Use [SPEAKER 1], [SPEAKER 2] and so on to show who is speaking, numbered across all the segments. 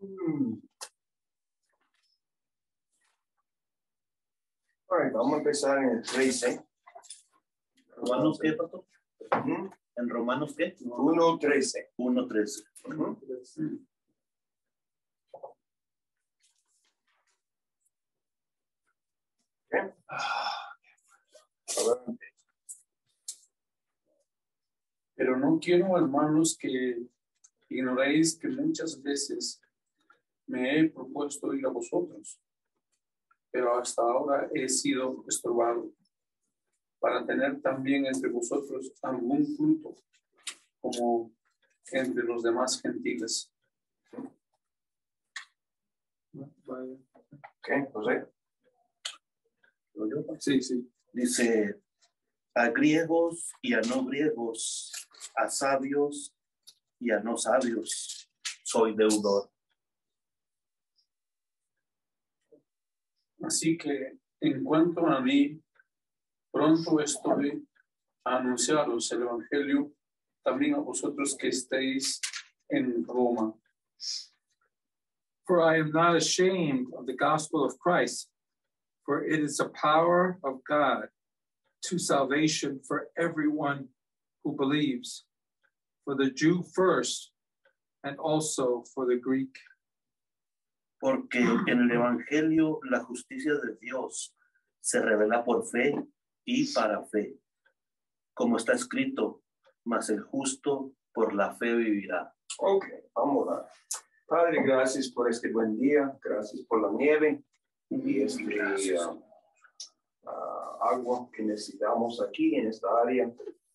[SPEAKER 1] All right, vamos a empezar en el 13.
[SPEAKER 2] ¿Romanos qué, pastor? ¿En Romanos qué?
[SPEAKER 1] 1:13.
[SPEAKER 2] 1:13.
[SPEAKER 1] Okay.
[SPEAKER 3] Pero no quiero, hermanos, que ignoréis que muchas veces me he propuesto ir a vosotros, pero hasta ahora he sido estorbado para tener también entre vosotros algún fruto, como entre los demás gentiles.
[SPEAKER 1] Okay, José.
[SPEAKER 3] Sí.
[SPEAKER 2] Dice, a griegos y a no griegos, a sabios y a no sabios, soy deudor.
[SPEAKER 3] Así que, en cuanto a mí, pronto estoy a anunciaros el Evangelio también a vosotros que estéis en Roma.
[SPEAKER 4] For I am not ashamed of the gospel of Christ, for it is the power of God to salvation for everyone who believes, for the Jew first, and also for the Greek.
[SPEAKER 2] Porque en el Evangelio la justicia de Dios se revela por fe y para fe. Como está escrito, mas el justo por la fe vivirá.
[SPEAKER 1] Ok, vamos a orar. Padre, gracias por este buen día. Gracias por la nieve y agua que necesitamos aquí en esta área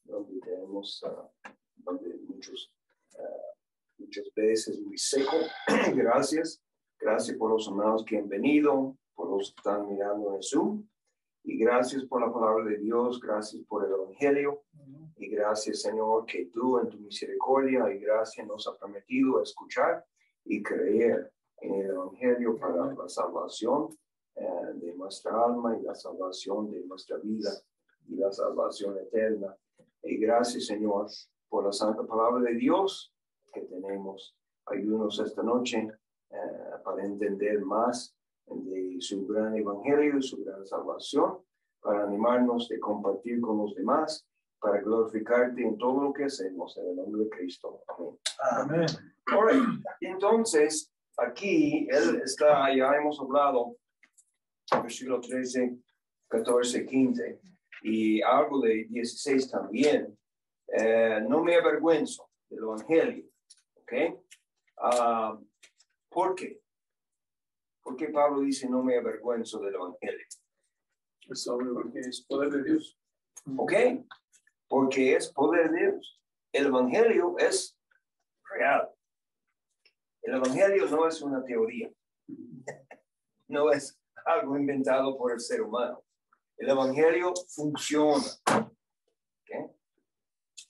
[SPEAKER 1] donde tenemos muchas veces muy seco. Gracias por los amados que han venido, por los que están mirando en Zoom. Y gracias por la palabra de Dios, gracias por el Evangelio. Y gracias, Señor, que tú en tu misericordia y gracia nos has permitido escuchar y creer en el Evangelio para la salvación de nuestra alma y la salvación de nuestra vida y la salvación eterna. Y gracias, Señor, por la santa palabra de Dios que tenemos. Ayúdanos esta noche para entender más de su gran evangelio y su gran salvación, para animarnos de compartir con los demás, para glorificarte en todo lo que hacemos en el nombre de Cristo. Amén.
[SPEAKER 4] Amén.
[SPEAKER 1] All right. Entonces, aquí él está, ya hemos hablado, versículo 13, 14, 15, y algo de 16 también. No me avergüenzo del evangelio, ¿ok? ¿Por qué? Porque Pablo dice, no me avergüenzo del evangelio.
[SPEAKER 3] Es obvio, porque es poder de Dios.
[SPEAKER 1] ¿Ok? Porque es poder de Dios. El evangelio es real. El evangelio no es una teoría. No es algo inventado por el ser humano. El evangelio funciona. ¿Ok?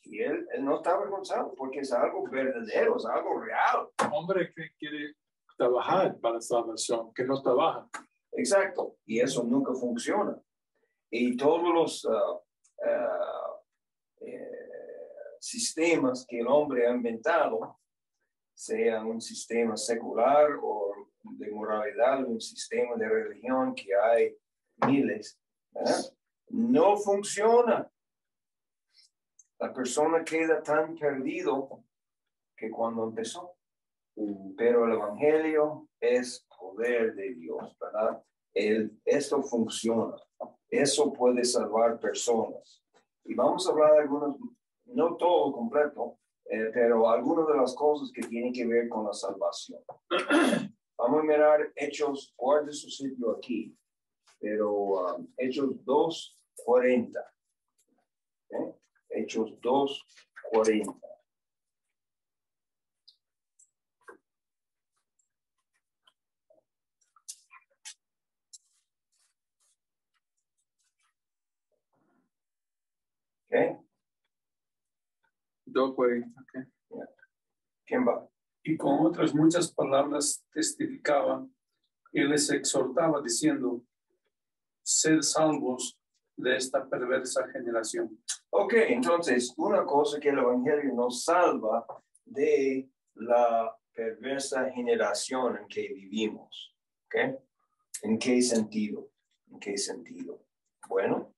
[SPEAKER 1] Y él no está avergonzado porque es algo verdadero, es algo real.
[SPEAKER 4] Hombre que quiere trabajar para la salvación, que no trabaja.
[SPEAKER 1] Exacto. Y eso nunca funciona. Y todos los sistemas que el hombre ha inventado, sea un sistema secular o de moralidad, un sistema de religión que hay miles, no funciona. La persona queda tan perdido que cuando empezó. Pero el evangelio es poder de Dios, ¿verdad? Esto funciona. Eso puede salvar personas. Y vamos a hablar de algunos, no todo completo, pero algunas de las cosas que tienen que ver con la salvación. Vamos a mirar Hechos, guarde su sitio aquí, pero Hechos 2:40. ¿Okay? Hechos 2:40. ¿Okay?
[SPEAKER 3] 2:40. Okay.
[SPEAKER 1] Yeah. ¿Quién va?
[SPEAKER 3] Y con otras muchas palabras testificaban y les exhortaba diciendo, sed salvos de esta perversa generación.
[SPEAKER 1] Ok, entonces, una cosa que el evangelio nos salva de la perversa generación en que vivimos. ¿Okay? ¿En qué sentido? ¿En qué sentido? Bueno,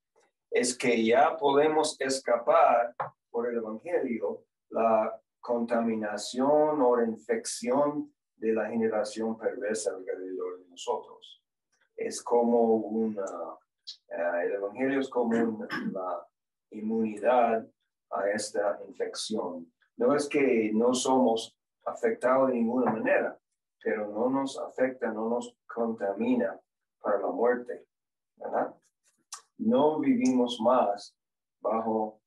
[SPEAKER 1] es que ya podemos escapar por el Evangelio la contaminación o la infección de la generación perversa alrededor de nosotros. Es como el Evangelio es como la inmunidad a esta infección. No es que no somos afectados de ninguna manera, pero no nos afecta, no nos contamina para la muerte, ¿verdad? No vivimos más bajo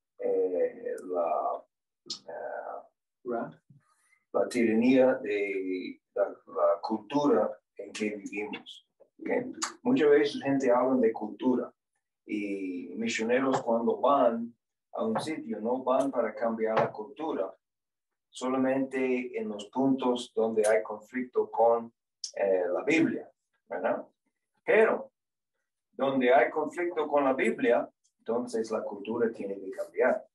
[SPEAKER 1] la tiranía de la cultura en que vivimos. ¿Okay? Muchas veces gente habla de cultura y misioneros cuando van a un sitio no van para cambiar la cultura, solamente en los puntos donde hay conflicto con la Biblia, ¿verdad? Pero donde hay conflicto con la Biblia, entonces la cultura tiene que cambiar.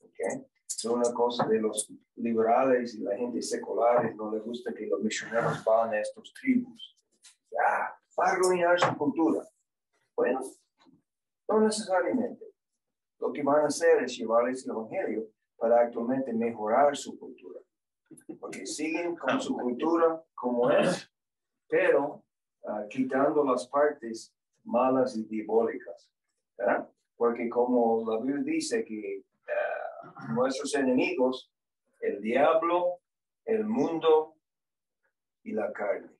[SPEAKER 1] ¿Okay? Es una cosa de los liberales y la gente secular, no les gusta que los misioneros van a estos tribus. Ya, va a arruinar su cultura. Bueno, no necesariamente. Lo que van a hacer es llevarles el Evangelio para actualmente mejorar su cultura. Porque siguen con su cultura como es, pero quitando las partes malas y diabólicas. ¿Verdad? Porque como la Biblia dice que nuestros enemigos, el diablo, el mundo y la carne.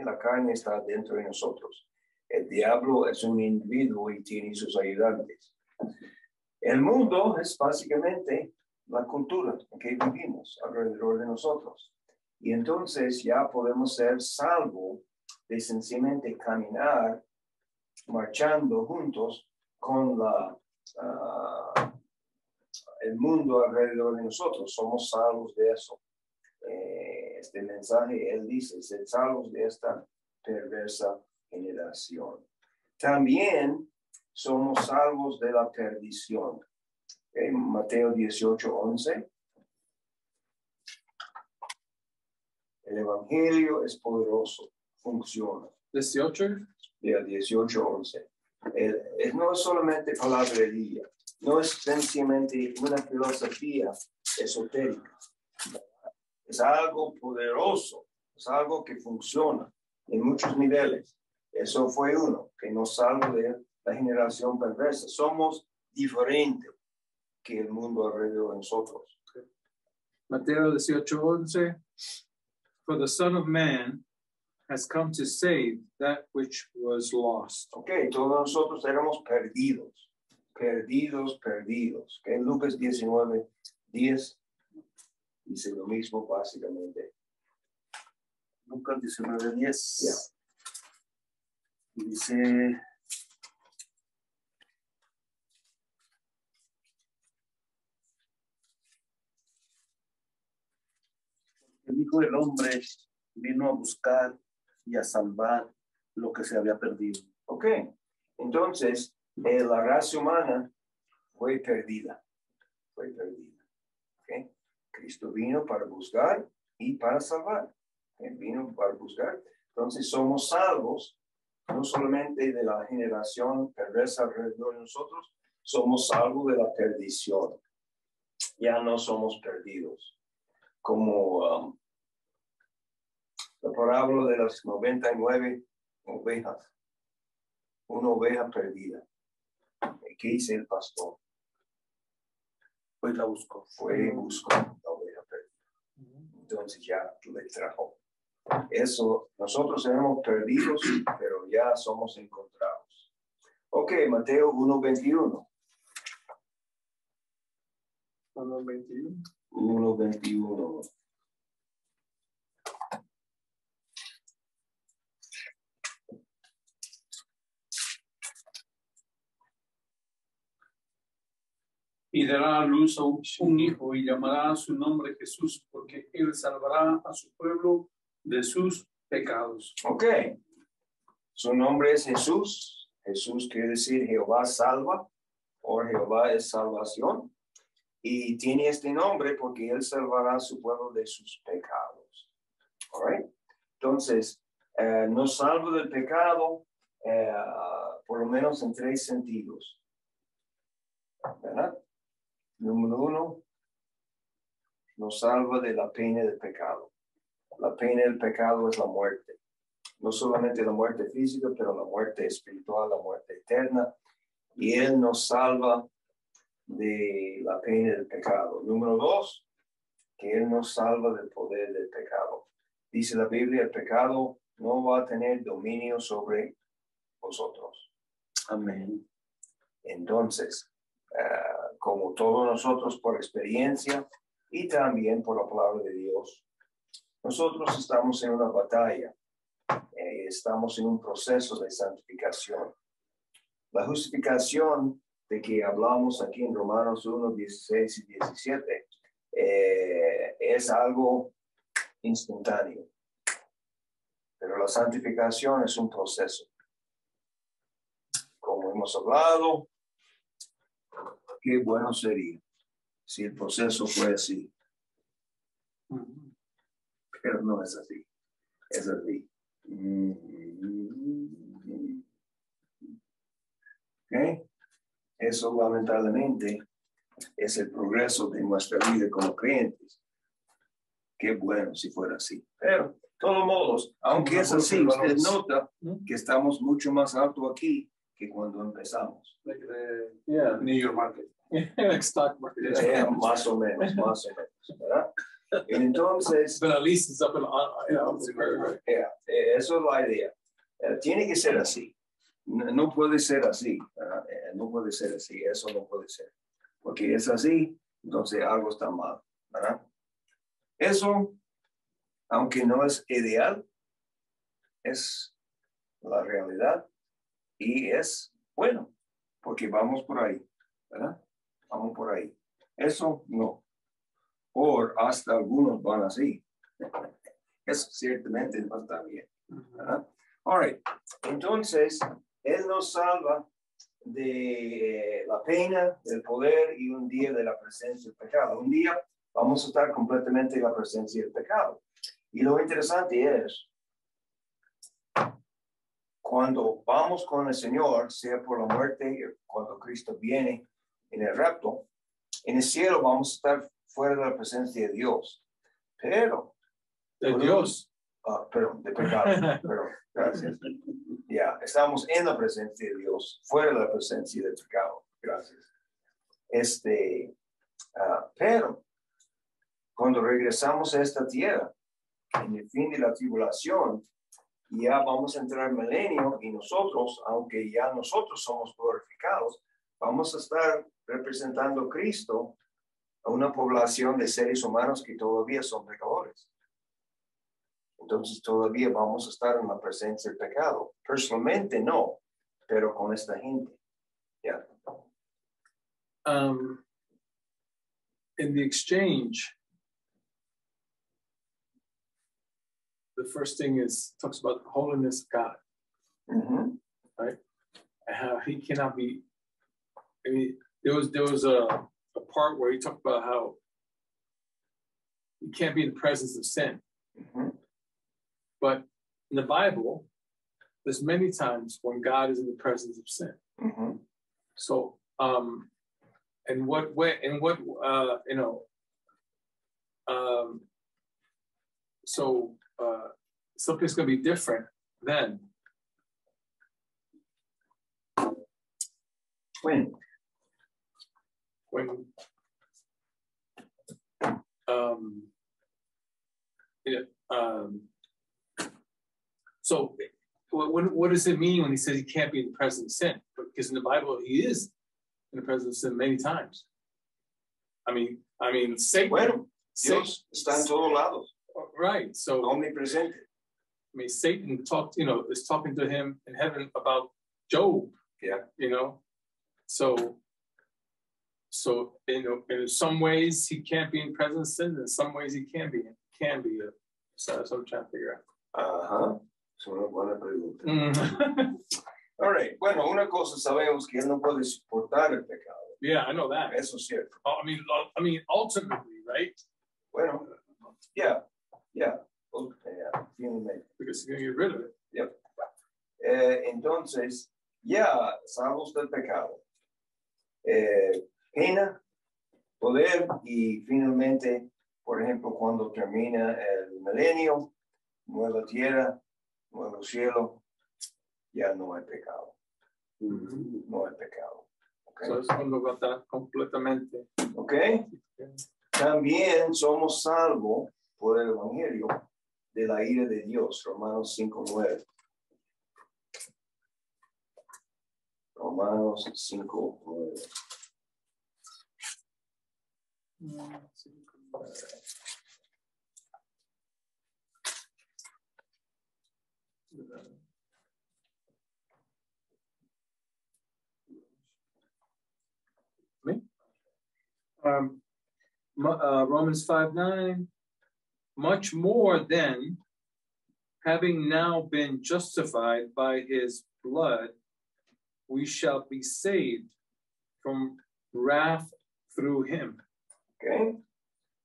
[SPEAKER 1] La carne está dentro de nosotros. El diablo es un individuo y tiene sus ayudantes. El mundo es básicamente la cultura en que vivimos alrededor de nosotros. Y entonces ya podemos ser salvos de sencillamente caminar, marchando juntos con el mundo alrededor de nosotros. Somos salvos de eso. Este mensaje, él dice, ser salvos de esta perversa generación. También somos salvos de la perdición. Mateo 18:11. El Evangelio es poderoso, funciona.
[SPEAKER 4] 18.
[SPEAKER 1] 18:11. No es solamente palabrería, no es sencillamente una filosofía esotérica. Es algo poderoso, es algo que funciona en muchos niveles. Eso fue uno, que nos salva de la generación perversa. Somos diferentes que el mundo alrededor de nosotros.
[SPEAKER 4] Mateo 18:11. For the Son of Man has come to save that which was lost.
[SPEAKER 1] Ok, todos nosotros éramos perdidos. Okay, Lucas 19:10 dice lo mismo básicamente.
[SPEAKER 2] Lucas 19:10.
[SPEAKER 1] Yeah.
[SPEAKER 2] Dice, el Hijo del Hombre vino a buscar y a salvar lo que se había perdido.
[SPEAKER 1] Ok, entonces la raza humana fue perdida. Okay. Cristo vino para buscar y para salvar. Él vino para buscar. Entonces somos salvos, no solamente de la generación perversa alrededor de nosotros, somos salvos de la perdición. Ya no somos perdidos. Como la parábola de las 99 ovejas. Una oveja perdida. ¿Qué dice el pastor?
[SPEAKER 2] Pues la buscó.
[SPEAKER 1] Fue y buscó la oveja perdida. Entonces ya le trajo. Eso, nosotros éramos perdidos, pero ya somos encontrados. Ok, Mateo 1:21.
[SPEAKER 3] 1:21.
[SPEAKER 1] 1:21.
[SPEAKER 3] Y dará a luz a un hijo y llamará su nombre Jesús, porque él salvará a su pueblo de sus pecados.
[SPEAKER 1] Ok. Su nombre es Jesús. Jesús quiere decir Jehová salva o Jehová es salvación. Y tiene este nombre porque Él salvará a su pueblo de sus pecados. All right? Entonces, nos salva del pecado por lo menos en 3 sentidos. ¿Verdad? Número 1, nos salva de la pena del pecado. La pena del pecado es la muerte. No solamente la muerte física, pero la muerte espiritual, la muerte eterna. Y Él nos salva de la pena del pecado. Número 2, que Él nos salva del poder del pecado. Dice la Biblia, el pecado no va a tener dominio sobre vosotros.
[SPEAKER 2] Amén.
[SPEAKER 1] Entonces, como todos nosotros por experiencia y también por la palabra de Dios, nosotros estamos en una batalla, estamos en un proceso de santificación. La justificación de que hablamos aquí en Romanos 1, 16 y 17 es algo instantáneo, pero la santificación es un proceso. Como hemos hablado, qué bueno sería si el proceso fue así. Pero no es así. Es así. ¿Okay? Eso lamentablemente es el progreso de nuestra vida como creyentes. Qué bueno si fuera así. Pero, de todos modos, aunque es así, usted nota que estamos mucho más alto aquí que cuando empezamos.
[SPEAKER 3] Like the New York market.
[SPEAKER 4] Like stock market.
[SPEAKER 1] Más o menos, ¿verdad? Entonces,
[SPEAKER 4] But at least it's up in,
[SPEAKER 1] eso es la idea. Tiene que ser así. No puede ser así. No puede ser así. Eso no puede ser. Porque es así, entonces algo está mal, ¿verdad? Eso, aunque no es ideal, es la realidad y es bueno, porque vamos por ahí, ¿verdad? Vamos por ahí. Eso no. Por hasta algunos van así. Eso ciertamente no está bien, ¿verdad? All right. Entonces, Él nos salva de la pena, del poder y un día de la presencia del pecado. Un día vamos a estar completamente en la presencia del pecado. Y lo interesante es, cuando vamos con el Señor, sea por la muerte, cuando Cristo viene en el rapto, en el cielo vamos a estar fuera de la presencia de Dios. Pero
[SPEAKER 4] de Dios.
[SPEAKER 1] Perdón, de pecado. Perdón, gracias. Ya, estamos en la presencia de Dios, fuera de la presencia del pecado. Gracias. Pero cuando regresamos a esta tierra, en el fin de la tribulación, ya vamos a entrar al milenio y nosotros, aunque ya nosotros somos glorificados, vamos a estar representando a Cristo a una población de seres humanos que todavía son pecadores. Entonces todavía vamos a estar en la presencia del pecado. Personalmente no, pero con esta gente. Yeah.
[SPEAKER 4] In the exchange, the first thing talks about the holiness of God, right? And how he cannot be. I mean, there was a part where he talked about how he can't be in the presence of sin. But in the Bible, there's many times when God is in the presence of sin. So, and what way, and what, so something's going to be different then. When so what does it mean when he says he can't be in the presence of sin? Because in the Bible, he is in the presence of sin many times. I mean, Satan.
[SPEAKER 1] Bueno, Dios está en todos lados.
[SPEAKER 4] Right. So
[SPEAKER 1] omnipresente.
[SPEAKER 4] I mean, Satan is talking to him in heaven about Job.
[SPEAKER 1] Yeah.
[SPEAKER 4] So in some ways he can't be in presence of sin, in some ways he can be. So that's what I'm trying to figure out.
[SPEAKER 1] Es una buena pregunta. All right. Bueno, una cosa sabemos que él no puede soportar el pecado.
[SPEAKER 4] Yeah, I know that.
[SPEAKER 1] Eso es cierto.
[SPEAKER 4] I mean, ultimately, right?
[SPEAKER 1] Bueno, yeah. Finalmente.
[SPEAKER 4] Because you're gonna get rid of it.
[SPEAKER 1] Yep. Entonces, salvos del pecado. Pena, poder y finalmente, por ejemplo, cuando termina el milenio, nueva tierra, nuevo cielo, ya no hay pecado. No hay pecado. Okay.
[SPEAKER 4] So es cuando va a estar completamente.
[SPEAKER 1] Okay. También somos salvos por el evangelio de la ira de Dios, Romanos 5:9. Romanos 5:9.
[SPEAKER 4] Romans 5:9. Much more then, having now been justified by his blood, we shall be saved from wrath through him.
[SPEAKER 1] Okay.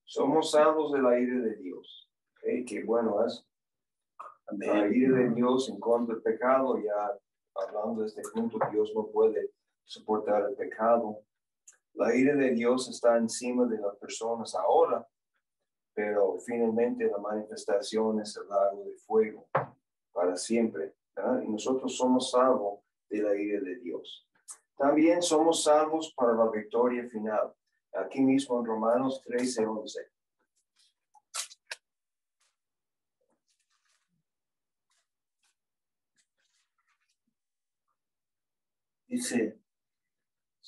[SPEAKER 1] Somos salvos de la ira de Dios. Okay. Qué bueno es. La ira de Dios en contra del pecado, ya hablando de este punto, Dios no puede soportar el pecado. La ira de Dios está encima de las personas ahora, pero finalmente la manifestación es el lago de fuego para siempre, ¿verdad? Y nosotros somos salvos de la ira de Dios. También somos salvos para la victoria final. Aquí mismo en Romanos 13:11.
[SPEAKER 2] Dice,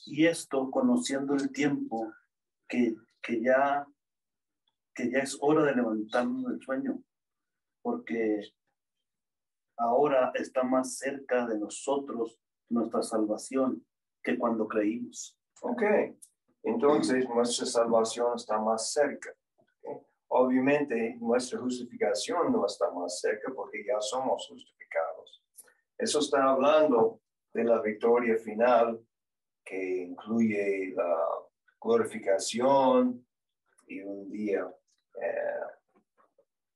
[SPEAKER 2] y esto conociendo el tiempo que ya es hora de levantarnos del sueño, porque ahora está más cerca de nosotros nuestra salvación que cuando creímos.
[SPEAKER 1] Ok, entonces nuestra salvación está más cerca. Okay. Obviamente nuestra justificación no está más cerca porque ya somos justificados. Eso está hablando de la victoria final que incluye la glorificación y un día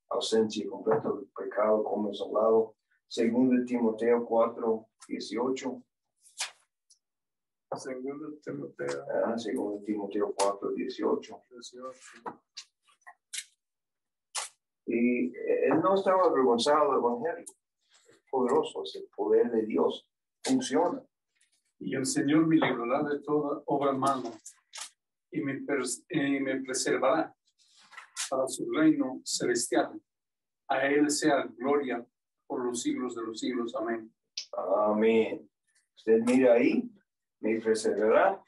[SPEAKER 1] ausencia completa del pecado, como hemos hablado. 2 Timoteo 4:18.
[SPEAKER 4] 2 Timoteo.
[SPEAKER 1] 2 Timoteo 4:18. Y él no estaba avergonzado del evangelio. Es poderoso, es el poder de Dios. Funciona.
[SPEAKER 3] Y el Señor me librará de toda obra mala y me preservará para su reino celestial. A él sea gloria por los siglos de los siglos. Amén.
[SPEAKER 1] Amén. Usted mira ahí, me preservará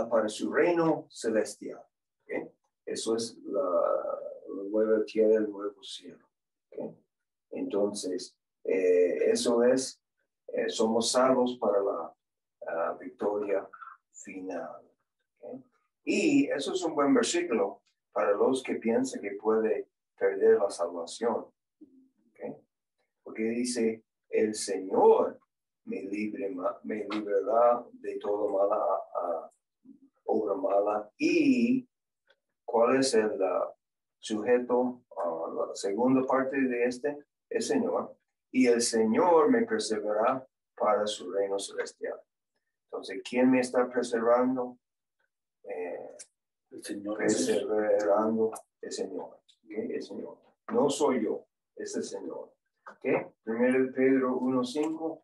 [SPEAKER 1] para su reino celestial. ¿Okay? Eso es la nueva tierra, el nuevo cielo. ¿Okay? Entonces, eso es, somos salvos para la victoria final. ¿Okay? Y eso es un buen versículo para los que piensan que puede perder la salvación. ¿Okay? Porque dice, el Señor me librará de toda mala obra mala. Y ¿cuál es el sujeto? La segunda parte de el Señor. Y el Señor me preservará para su reino celestial. Entonces, ¿quién me está preservando?
[SPEAKER 2] El Señor.
[SPEAKER 1] Preservando el Señor. ¿Okay? El Señor. No soy yo, es el Señor. ¿Okay? 1 Pedro 1:5.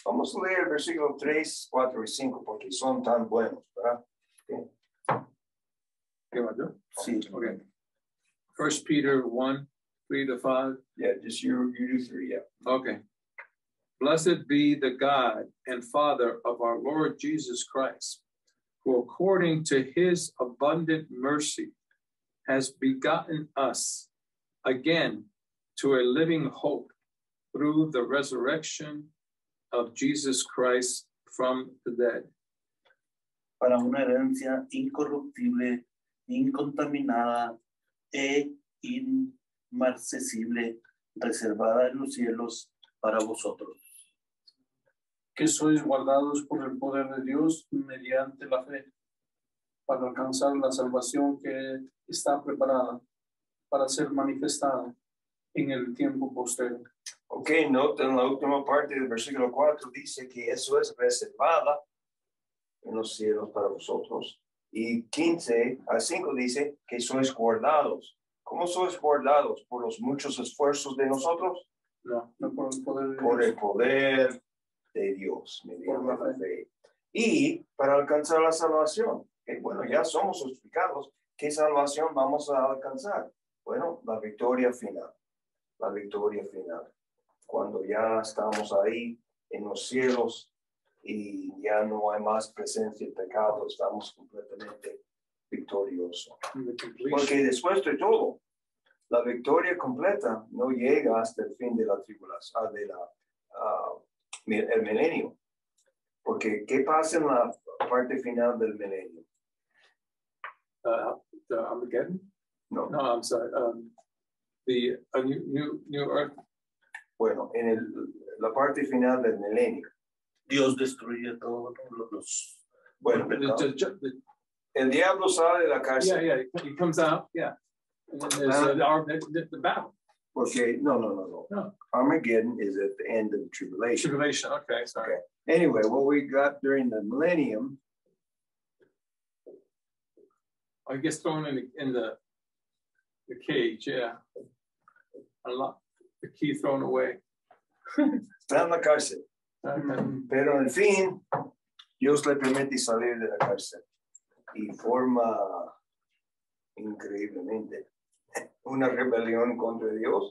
[SPEAKER 1] Vamos a leer el versículo 3, 4 y 5 porque son tan buenos, ¿verdad? Okay.
[SPEAKER 4] ¿Qué va yo?
[SPEAKER 1] Sí.
[SPEAKER 4] Okay. 1 Peter 1:3-5.
[SPEAKER 1] Yeah, just you do 3, yeah.
[SPEAKER 4] Okay. Blessed be the God and Father of our Lord Jesus Christ, who according to his abundant mercy has begotten us again to a living hope through the resurrection of Jesus Christ from the dead,
[SPEAKER 2] para una herencia incorruptible, incontaminada e inmarcesible, reservada en los cielos para vosotros,
[SPEAKER 3] que sois guardados por el poder de Dios mediante la fe, para alcanzar la salvación que está preparada para ser manifestada en el tiempo posterior.
[SPEAKER 1] Ok, nota en la última parte del versículo 4 dice que eso es reservada en los cielos para vosotros. Y 15 a 5 dice que sois guardados. ¿Cómo sois guardados? ¿Por los muchos esfuerzos de nosotros?
[SPEAKER 3] No, no por el poder de
[SPEAKER 1] Por
[SPEAKER 3] Dios.
[SPEAKER 1] el poder de Dios, mediante la fe. Y para alcanzar la salvación. Que bueno, ya somos justificados. ¿Qué salvación vamos a alcanzar? Bueno, la victoria final. La victoria final. Cuando ya estamos ahí en los cielos y ya no hay más presencia de pecado, estamos completamente victoriosos. Porque después de todo, la victoria completa no llega hasta el fin de la tribulación, el milenio. Porque ¿qué pasa en la parte final del milenio?
[SPEAKER 4] The Armageddon?
[SPEAKER 1] No.
[SPEAKER 4] No, I'm sorry. The new earth.
[SPEAKER 1] Bueno, la parte final del milenio.
[SPEAKER 2] Dios destruye todos los
[SPEAKER 1] Bueno, el diablo sale de la cárcel.
[SPEAKER 4] Yeah, he comes out, yeah. And then there's the battle.
[SPEAKER 1] Porque, no. Armageddon is at the end of the tribulation.
[SPEAKER 4] Tribulation, okay, sorry.
[SPEAKER 1] Okay. Anyway, what we got during the millennium,
[SPEAKER 4] I guess thrown in the cage, yeah. The key thrown away.
[SPEAKER 1] está en la cárcel. Pero en fin, Dios le permite salir de la cárcel. Y forma increíblemente una rebelión contra Dios.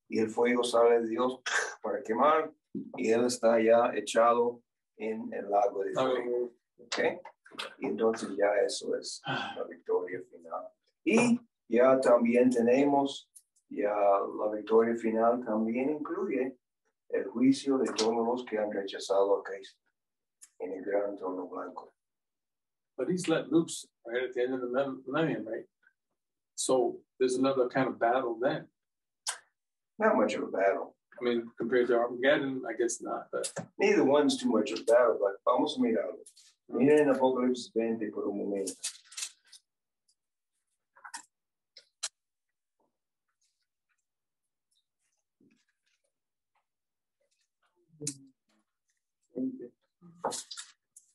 [SPEAKER 1] Y el fuego sale de Dios para quemar. Y él está ya echado en el lago de fuego. ¿Okay? Y entonces ya eso es la victoria final. Y ya también tenemos, ya la victoria final también incluye el juicio de todos los que han rechazado a Cristo en el gran trono blanco.
[SPEAKER 4] But he's let loose right at the end of the millennium, right? So there's another kind of battle then.
[SPEAKER 1] Not much of a battle.
[SPEAKER 4] I mean, compared to Armageddon, I guess not, but
[SPEAKER 1] Neither one's too much of a battle, but vamos a mirarlo. Miren Apocalipsis 20 por un momento.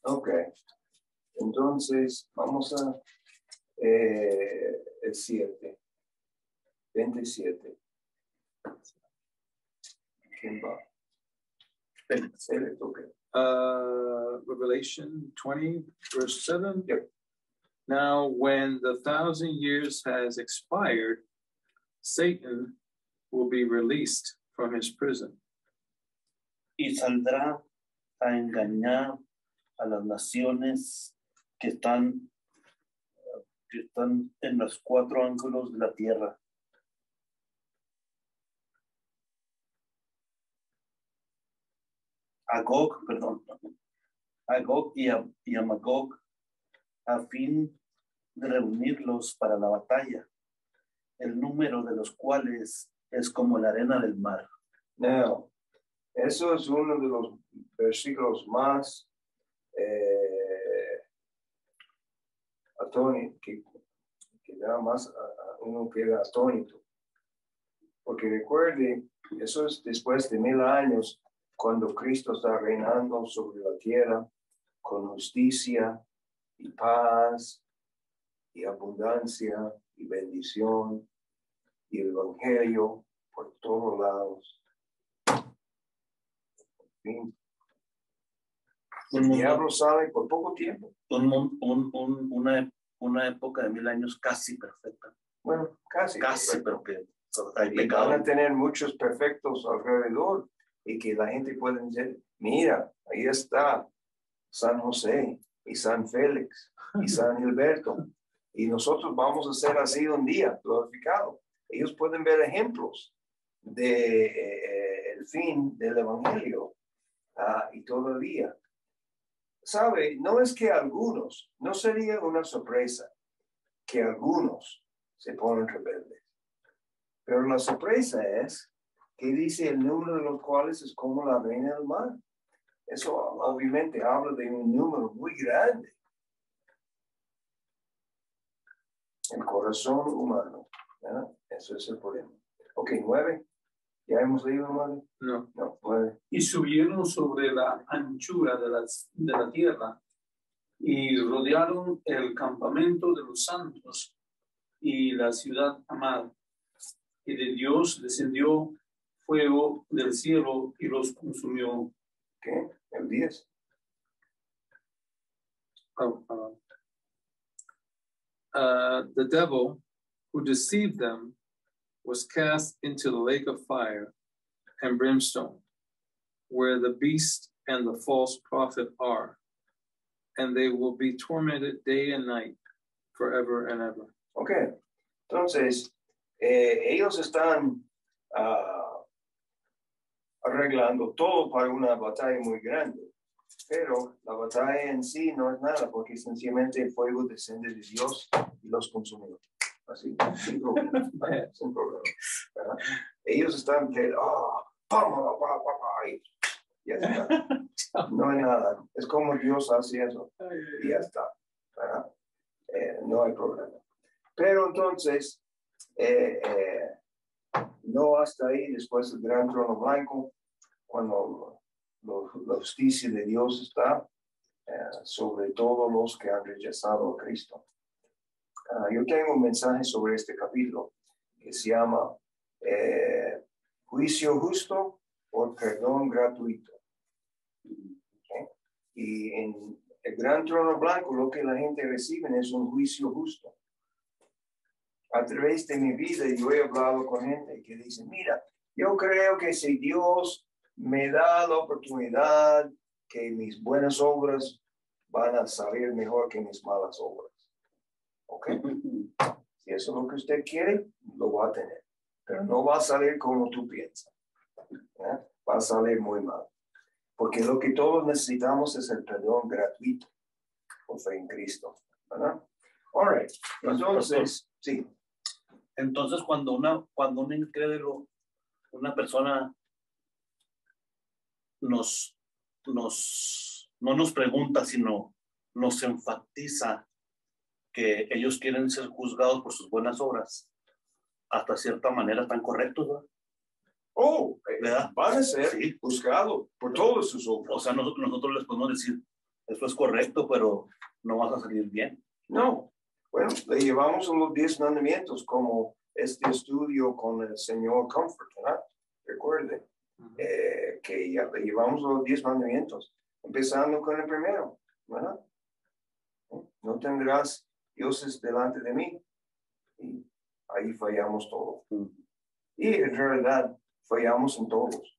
[SPEAKER 1] Ok, entonces vamos a el 7, 27. ¿Quién va? Okay.
[SPEAKER 4] Revelation 20, verse 7.
[SPEAKER 1] Yep.
[SPEAKER 4] Now, when the 1,000 years has expired, Satan will be released from his prison.
[SPEAKER 2] Y saldrá a engañar a las naciones que están en los 4 ángulos de la tierra. A Gog y a Magog, a fin de reunirlos para la batalla, el número de los cuales es como la arena del mar.
[SPEAKER 1] Now, eso es uno de los versículos más atónitos, que da más uno queda atónito. Porque recuerde, eso es después de 1000 años, cuando Cristo está reinando sobre la tierra con justicia y paz y abundancia y bendición y el evangelio por todos lados. En fin. El diablo sale por poco tiempo.
[SPEAKER 2] Una época de 1000 años casi perfecta.
[SPEAKER 1] Bueno, casi.
[SPEAKER 2] Pero que
[SPEAKER 1] hay pecado. Van a tener muchos perfectos alrededor y que la gente puede decir, mira, ahí está San José y San Félix y San Gilberto. Y nosotros vamos a ser así un día, glorificado. Ellos pueden ver ejemplos de el fin del evangelio. Y todavía, ¿sabe? No es que algunos, no sería una sorpresa que algunos se ponen rebeldes. Pero la sorpresa es que dice el número de los cuales es como la arena del mar. Eso obviamente habla de un número muy grande. El corazón humano. ¿Verdad? Eso es el problema. Ok, 9. ¿Ya hemos leído 9?
[SPEAKER 4] No.
[SPEAKER 1] No, 9.
[SPEAKER 3] Y subieron sobre la anchura de la tierra y rodearon el campamento de los santos y la ciudad amada. Y de Dios descendió fuego del cielo y los consumió.
[SPEAKER 1] ¿Qué? El 10.
[SPEAKER 4] The devil who deceived them was cast into the lake of fire and brimstone, where the beast and the false prophet are, and they will be tormented day and night forever and ever.
[SPEAKER 1] Ok, entonces, ellos están arreglando todo para una batalla muy grande, pero la batalla en sí no es nada, porque sencillamente el fuego desciende de Dios y los consumió. Así, sin problema, sin problema. ¿Verdad? Ellos están ya está. No hay nada. Es como Dios hace eso y ya está. ¿Verdad? No hay problema. Pero entonces, no hasta ahí, después del gran trono blanco, cuando la justicia de Dios está sobre todos los que han rechazado a Cristo. Yo tengo un mensaje sobre este capítulo que se llama Juicio Justo por Perdón Gratuito. ¿Okay? Y en el gran trono blanco lo que la gente recibe es un juicio justo. A través de mi vida yo he hablado con gente que dice, mira, yo creo que si Dios me da la oportunidad, que mis buenas obras van a salir mejor que mis malas obras. ¿Ok? Si eso es lo que usted quiere, lo va a tener. Pero no va a salir como tú piensas. Va a salir muy mal. Porque lo que todos necesitamos es el perdón gratuito por fe en Cristo. ¿Verdad? All right. Entonces, sí.
[SPEAKER 2] Entonces, cuando un incrédulo, una persona no nos pregunta, sino nos enfatiza que ellos quieren ser juzgados por sus buenas obras, hasta cierta manera están correctos, ¿verdad? ¿Verdad?
[SPEAKER 1] Van a ser juzgados por todos sus obras.
[SPEAKER 2] O sea, nosotros les podemos decir, eso es correcto, pero no vas a salir bien.
[SPEAKER 1] No. Bueno, le llevamos a los 10 mandamientos como este estudio con el señor Comfort, ¿verdad? Recuerde que ya le llevamos a los 10 mandamientos, empezando con el primero, ¿verdad? No tendrás dioses delante de mí. Y ahí fallamos todos. Y en realidad fallamos en todos.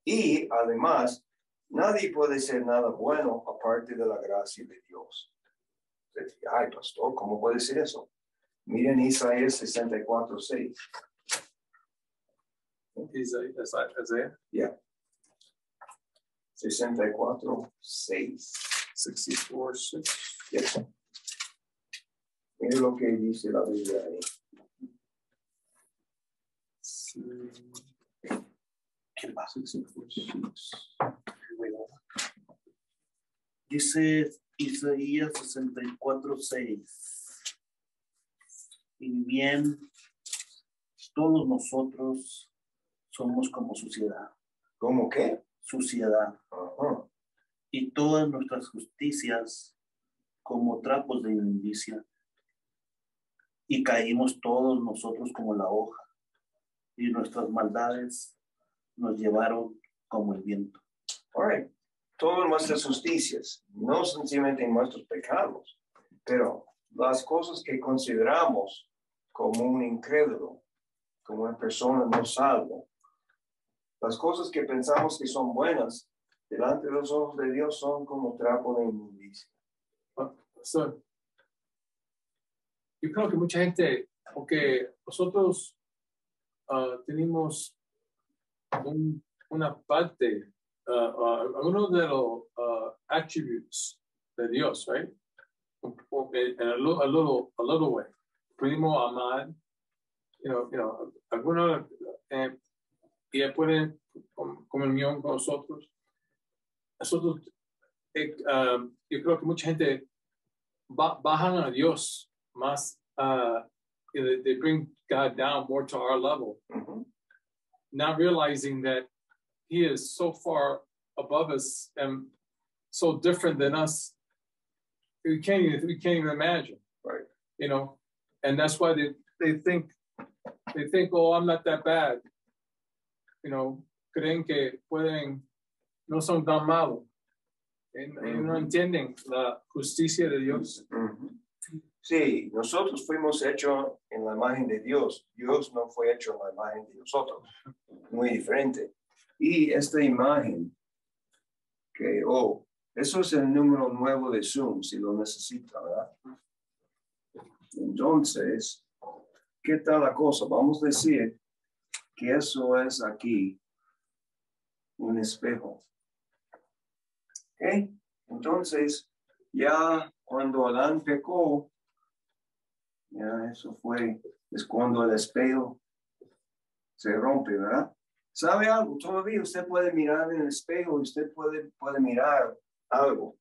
[SPEAKER 1] Y además, nadie puede ser nada bueno aparte de la gracia de Dios. Ay, pastor, ¿cómo puede ser eso? Miren Isaías 64:6.
[SPEAKER 4] Isaiah?
[SPEAKER 1] Yeah. 64:6.
[SPEAKER 4] 64:6.
[SPEAKER 1] Yes. Miren lo que dice la Biblia ahí.
[SPEAKER 2] ¿Qué va? 64:6. Dice Isaías 64:6. Y bien, todos nosotros somos como suciedad.
[SPEAKER 1] ¿Cómo qué?
[SPEAKER 2] Suciedad.
[SPEAKER 1] Uh-huh.
[SPEAKER 2] Y todas nuestras justicias como trapos de inmundicia. Y caímos todos nosotros como la hoja. Y nuestras maldades nos llevaron como el viento.
[SPEAKER 1] All right. Todas nuestras justicias, no sencillamente nuestros pecados, pero las cosas que consideramos como un incrédulo, como una persona no salva, las cosas que pensamos que son buenas, delante de los ojos de Dios son como trapo de inmundicia.
[SPEAKER 4] Yo creo que mucha gente, porque nosotros tenemos una parte, uno de los attributes de Dios, right? In a little way. Primero amar, algunos y después comunión con nosotros. Nosotros, yo creo que mucha gente bajan a Dios más, they bring God down more to our level, not realizing that He is so far above us and so different than us. We can't even imagine,
[SPEAKER 1] Right.
[SPEAKER 4] And that's why they think, oh, I'm not that bad. Creen que no son tan malos. No entienden la justicia de Dios.
[SPEAKER 1] Sí, nosotros fuimos hechos en la imagen de Dios. Dios no fue hecho en la imagen de nosotros. Muy diferente. Y esta imagen, eso es el número nuevo de Zoom, si lo necesita, ¿verdad? Entonces, ¿qué tal la cosa? Vamos a decir que eso es aquí un espejo. ¿Ok? Entonces, ya cuando Adán pecó, ya eso es cuando el espejo se rompe, ¿verdad? ¿Sabe algo? Todavía usted puede mirar en el espejo y usted puede mirar algo,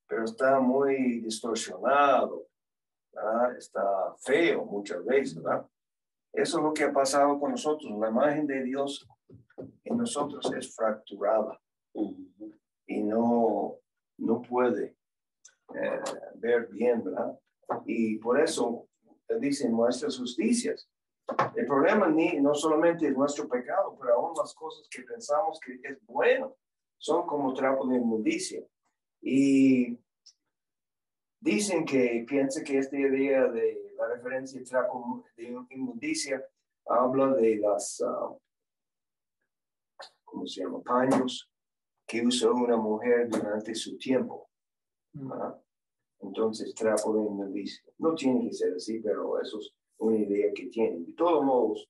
[SPEAKER 1] pero está muy distorsionado, ¿verdad? Está feo muchas veces, ¿verdad? Eso es lo que ha pasado con nosotros. La imagen de Dios en nosotros es fracturada y no puede ver bien, ¿verdad? Y por eso dicen nuestras justicias. El problema no solamente es nuestro pecado, pero aún las cosas que pensamos que es bueno son como trapo de inmundicia. Y dicen que piensa que esta idea de la referencia trapo de inmundicia habla de las, ¿cómo se llama? Paños que usa una mujer durante su tiempo. Entonces, trapo de inmundicia. No tiene que ser así, pero eso es una idea que tienen. De todos modos,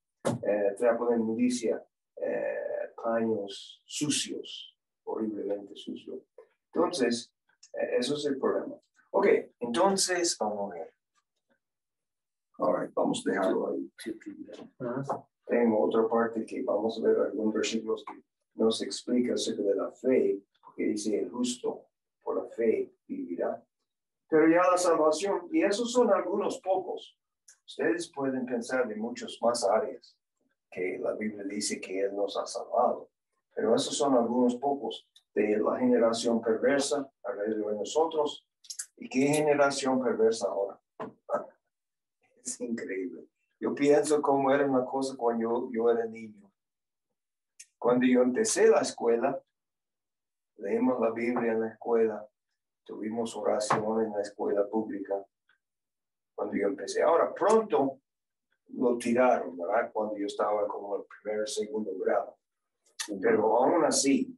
[SPEAKER 1] trapo de inmundicia, paños sucios, horriblemente sucios. Entonces, eso es el problema. Ok, entonces, vamos a ver. All right, vamos a dejarlo ahí. Tengo otra parte que vamos a ver algunos versículos que nos explica acerca de la fe, porque dice el justo por la fe vivirá. Pero ya la salvación, y esos son algunos pocos. Ustedes pueden pensar de muchas más áreas que la Biblia dice que Él nos ha salvado. Pero esos son algunos pocos de la generación perversa alrededor de nosotros. ¿Y qué generación perversa ahora? Es increíble. Yo pienso cómo era una cosa cuando yo era niño. Cuando yo empecé la escuela, leímos la Biblia en la escuela, tuvimos oración en la escuela pública. Cuando yo empecé. Ahora, pronto lo tiraron, ¿verdad? Cuando yo estaba como en primer, segundo grado. Pero aún así,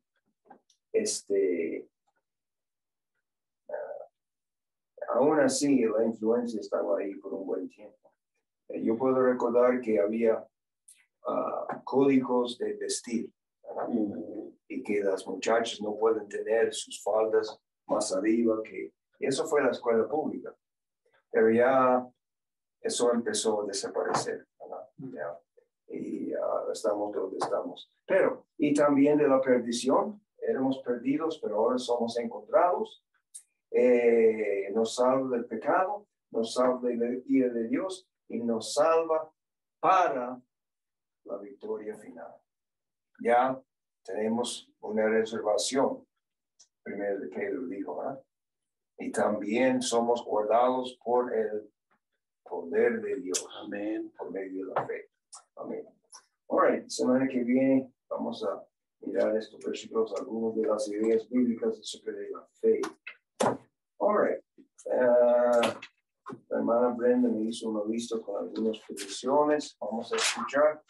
[SPEAKER 1] aún así la influencia estaba ahí por un buen tiempo. Yo puedo recordar que había códigos de vestir, ¿verdad? Y que las muchachas no pueden tener sus faldas más arriba, y eso fue la escuela pública. Pero ya eso empezó a desaparecer, ¿verdad? Ya. Y estamos donde estamos. Pero, y también de la perdición, éramos perdidos, pero ahora somos encontrados. Nos salva del pecado, nos salva de la ira de Dios y nos salva para la victoria final. Ya tenemos una reservación, primero de Pedro dijo, ¿verdad? Y también somos guardados por el poder de Dios. Amén. Por medio de la fe. Amén. All right. Semana que viene vamos a mirar estos versículos, algunas de las ideas bíblicas acerca de la fe. All right. La hermana Brenda me hizo una lista con algunas peticiones. Vamos a escuchar.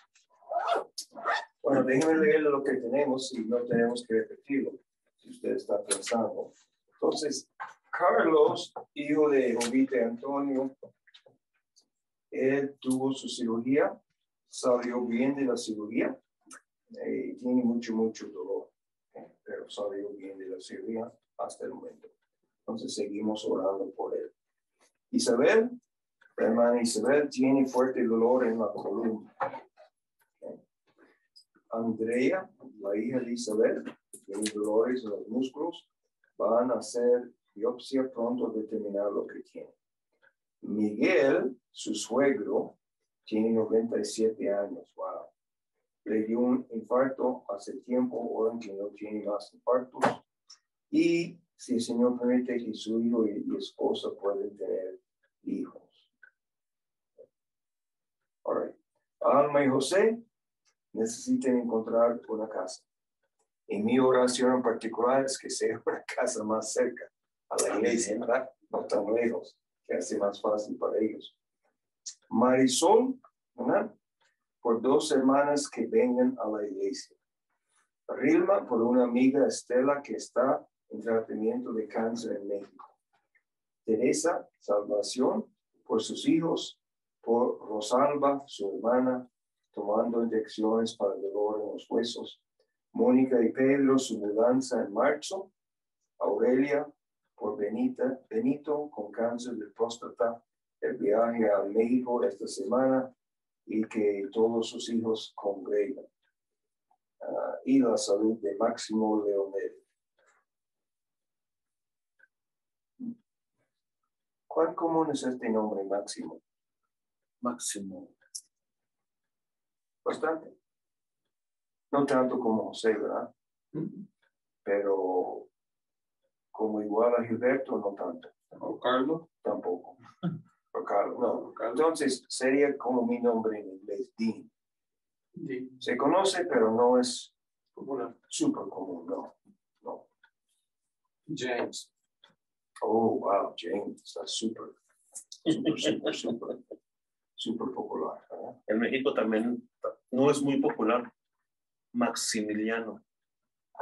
[SPEAKER 1] Bueno, déjenme leer lo que tenemos y no tenemos que repetirlo, si usted está pensando. Entonces, Carlos, hijo de Jovita y Antonio, él tuvo su cirugía, salió bien de la cirugía. Tiene mucho dolor, pero salió bien de la cirugía hasta el momento. Entonces seguimos orando por él. Isabel, la hermana Isabel, tiene fuerte dolor en la columna. Andrea, la hija de Isabel, tiene dolores en los músculos. Van a hacer biopsia pronto a determinar lo que tiene. Miguel, su suegro, tiene 97 años. Wow. Le dio un infarto hace tiempo, oran que no tiene más infartos. Y si el Señor permite que su hijo y esposa pueden tener hijos. All right. Alma y José necesitan encontrar una casa. Y mi oración en particular es que sea una casa más cerca a la iglesia, ¿verdad? No tan lejos, que hace más fácil para ellos. Marisol, ¿verdad? Por 2 hermanas que vengan a la iglesia. Rilma, por una amiga Estela que está en tratamiento de cáncer en México. Teresa, salvación por sus hijos. Por Rosalba, su hermana, tomando inyecciones para el dolor en los huesos. Mónica y Pedro, su mudanza en marzo. Aurelia, por Benito, con cáncer de próstata, el viaje a México esta semana y que todos sus hijos congregan. Y la salud de Máximo Leonel. ¿Cuán común es este nombre, Máximo?
[SPEAKER 2] Máximo.
[SPEAKER 1] Bastante. No tanto como José, ¿verdad? Pero como igual a Gilberto, no tanto.
[SPEAKER 3] ¿O Carlos?
[SPEAKER 1] Tampoco. O Carlos, no.
[SPEAKER 3] Carlos.
[SPEAKER 1] Entonces, sería como mi nombre en inglés, Dean.
[SPEAKER 3] Sí.
[SPEAKER 1] Se conoce, pero no es
[SPEAKER 3] Popular.
[SPEAKER 1] súper común, no.
[SPEAKER 3] James.
[SPEAKER 1] Oh, wow, James, está súper popular, ¿verdad?
[SPEAKER 2] En México también no es muy popular. Maximiliano,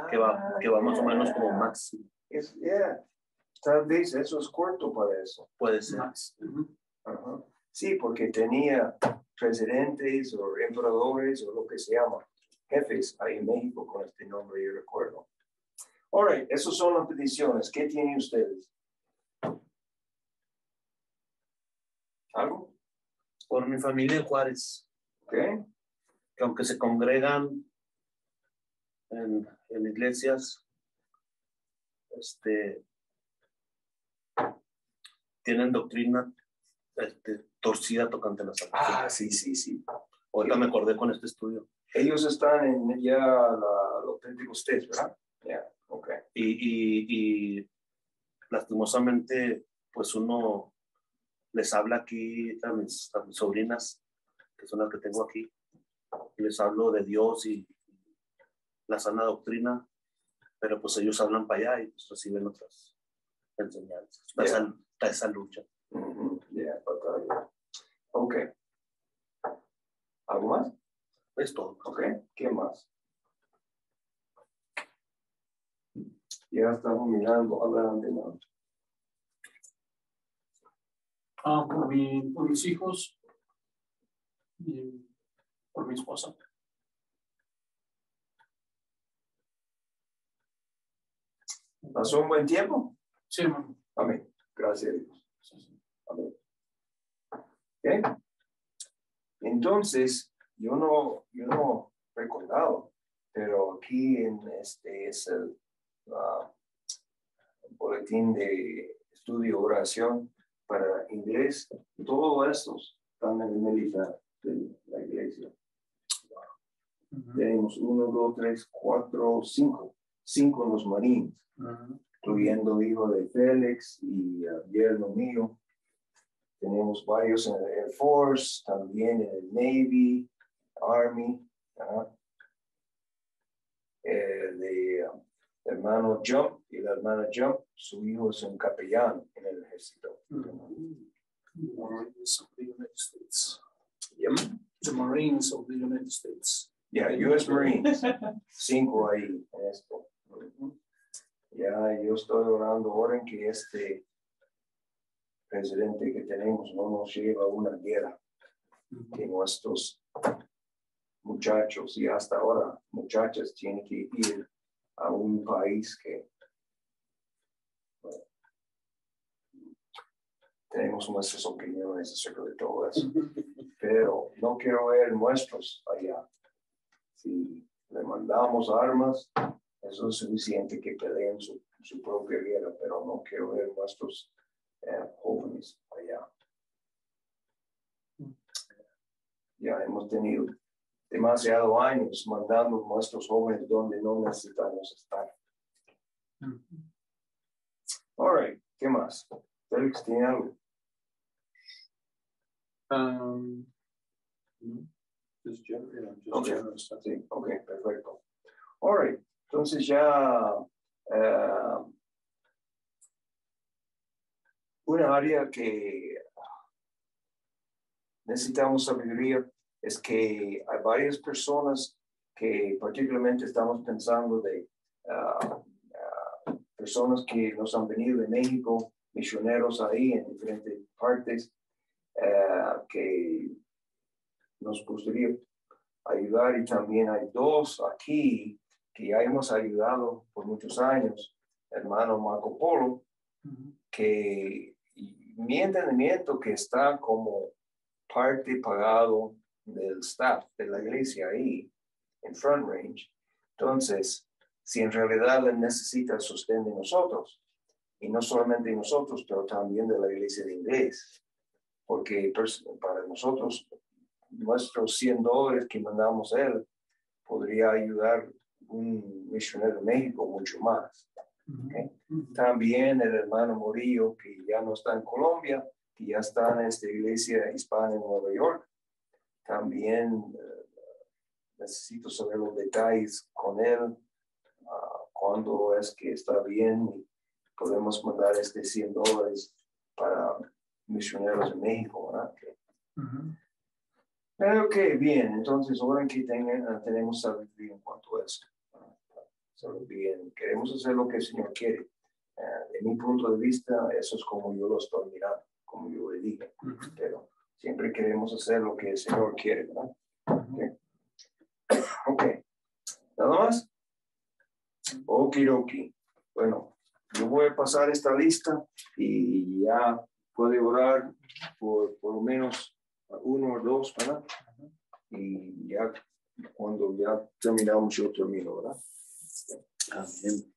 [SPEAKER 2] que va más o menos como Máximo.
[SPEAKER 1] Tal vez eso es corto para eso.
[SPEAKER 2] Puede ser.
[SPEAKER 3] Max.
[SPEAKER 1] Ajá. Sí, porque tenía presidentes o emperadores o lo que se llama, jefes ahí en México con este nombre, yo recuerdo. All right, esas son las peticiones. ¿Qué tienen ustedes? ¿Algo?
[SPEAKER 2] Por mi familia en Juárez,
[SPEAKER 1] ¿Ok?
[SPEAKER 2] que aunque se congregan en iglesias, tienen doctrina torcida tocante a la salvación.
[SPEAKER 1] Sí.
[SPEAKER 2] Ahorita me acordé con este estudio.
[SPEAKER 1] Ellos están en ya los Pentecostés, ¿verdad? Ok.
[SPEAKER 2] Y lastimosamente, pues uno les habla aquí a mis sobrinas, que son las que tengo aquí, y les hablo de Dios y la sana doctrina, pero pues ellos hablan para allá y pues reciben otras enseñanzas. Está esa lucha.
[SPEAKER 1] Batalla. Ok. ¿Algo más?
[SPEAKER 2] Es todo.
[SPEAKER 1] Ok. ¿Qué más? Ya estamos mirando adelante, ¿no?
[SPEAKER 3] Por mis hijos y por mi esposa.
[SPEAKER 1] ¿Pasó un buen tiempo?
[SPEAKER 3] Sí, hermano.
[SPEAKER 1] Amén. Gracias a Dios. Amén. ¿Okay? Entonces, yo no recordaba, pero aquí en es el boletín de estudio oración para inglés. Todos estos están en el militar de la iglesia. Tenemos 1, 2, 3, 4, 5. 5 en los Marines, incluyendo hijo de Félix y yerno mío. Tenemos varios en el Air Force, también en el Navy, Army. De hermano Jump y la hermana Jump, su hijo es un capellán en el ejército.
[SPEAKER 3] Marines of the United States.
[SPEAKER 1] Yep.
[SPEAKER 3] The Marines of the United States.
[SPEAKER 1] Yeah, U.S. Marines. 5 ahí en esto. Ya, yo estoy orando ahora en que este presidente que tenemos no nos lleva a una guerra, que nuestros muchachos y hasta ahora muchachas tienen que ir a un país que tenemos nuestras opiniones acerca de todo eso, pero no quiero ver nuestros allá. Si le mandamos armas, eso es suficiente que peleen su propia guerra, pero no quiero ver nuestros jóvenes allá. Ya hemos tenido demasiados años mandando a nuestros jóvenes donde no necesitamos estar. All right, ¿qué más? Félix, ¿tiene algo?
[SPEAKER 3] No, just
[SPEAKER 1] Okay.
[SPEAKER 3] general stuff.
[SPEAKER 1] Sí, ok, perfecto. All right, entonces ya una área que necesitamos sabiduría es que hay varias personas que particularmente estamos pensando de personas que nos han venido de México, misioneros ahí en diferentes partes, que nos gustaría ayudar, y también hay dos aquí que ya hemos ayudado por muchos años, hermano Marco Polo, que mi entendimiento que está como parte pagado del staff de la iglesia ahí en Front Range. Entonces, si en realidad él necesita sostén de nosotros, y no solamente de nosotros, pero también de la iglesia de inglés, porque para nosotros, nuestros $100 que mandamos a él podría ayudar un misionero de México mucho más. Okay. También el hermano Morillo, que ya no está en Colombia, que ya está en esta iglesia hispana en Nueva York. También necesito saber los detalles con él, cuándo es que está bien y podemos mandar $100 para misioneros de México, ¿verdad? Ok, bien, entonces ahora que tenemos sabiduría en cuanto a eso. Bien, queremos hacer lo que el Señor quiere. De mi punto de vista, eso es como yo lo estoy mirando, como yo le dije. Pero siempre queremos hacer lo que el Señor quiere, ¿verdad? Ok. ¿Nada más? Okidoki. Bueno, yo voy a pasar esta lista y ya puede orar por lo menos 1 o 2, ¿verdad? Y ya cuando ya terminamos yo termino, ¿verdad?
[SPEAKER 2] Amén.